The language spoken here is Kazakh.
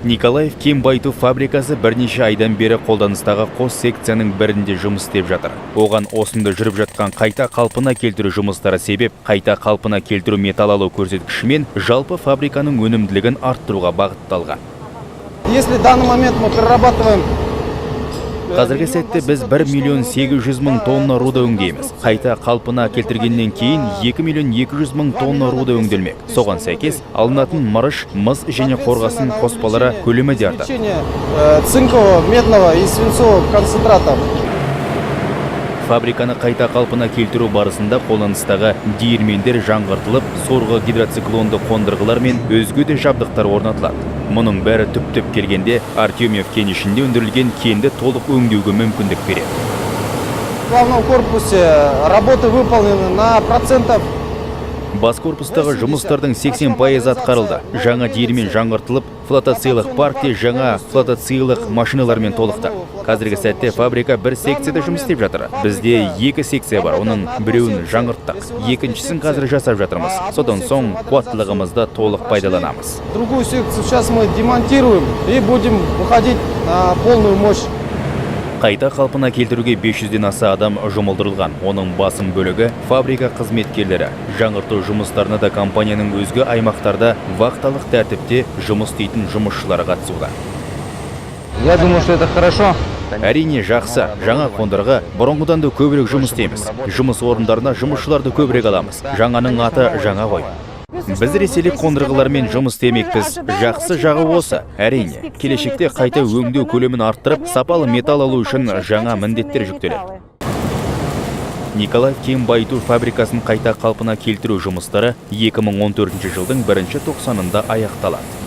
Николаев кен байыту фабрикасы бірнеше айдан бері қолданыстағы қос секцияның бірінде жұмыс істеп жатыр. Оған осында жүріп жатқан қайта қалпына келтіру жұмыстары себеп, қайта қалпына келтіру металл алу көрсеткішімен жалпы фабриканың өнімділігін арттыруға бағытталған. Если в данный момент мы перерабатываем Қазіргі сәтте біз 1.800.000 тонна руда өңдейміз. Қайта қалпына келтіргеннен кейін 2.200.000 тонна руда өңделмек. Соған сәйкес алынатын мырыш, мыс және қорғасын қоспалары көлемі де артады. Цинкового, медного и свинцового концентратов. Фабриканы қайта қалпына келтіру барысында қолданыстағы диірмендер жаңғыртылып, сорғы гидроциклонды қондырғылар мен өзге де жабдықтар орнатылады. Мұның бәрі түптеп келгенде Артемьев кенішінде өндірілген кенді толық өңдеуге мүмкіндік береді. В главном корпусе работы выполнены на процентов. Бас корпустағы жұмыстардың 80% атқарылды. Жаңа диірмен жаңғыртылып, флотациялық паркте жаңа флотациялық машиналармен толықты. Қазіргі сәтте фабрика бір секцияда жұмыс істеп жатыр. Бізде 2 секция бар, оның біреуін жаңғырттық. Екіншісін қазір жасап жатырмыз. Содан соң қуаттылығымызды толық пайдаланамыз. Другую секцию сейчас мы демонтируем и будем выходить на полную мощь. Қайта қалпына келтіруге 500-ден аса адам жұмылдырылған. Оның басым бөлігі фабрика қызметкерлері. Жаңғырту жұмыстарына да компанияның өзге аймақтарда вақталық тәртіпте жұмыс істейтін жұмысшылары қатысуда. Я думаю, что это хорошо. Әрине жақсы. Жаңа қондырғы бұрынғыдан да көбірек жұмыс істейміз. Жұмыс орындарына жұмысшыларды көбірек аламыз. Жаңаның аты жаңа ғой. Біз ресейлік қондырғылармен жұмыс істемекпіз. Жақсы жағы осы. Әрине, келешекте қайта өңдеу көлемін арттырып, сапалы металл алу үшін жаңа міндеттер жүктеледі. Николаев кен байыту фабрикасын қайта қалпына келтіру жұмыстары 2014 жылдың 1-тоқсанында аяқталады.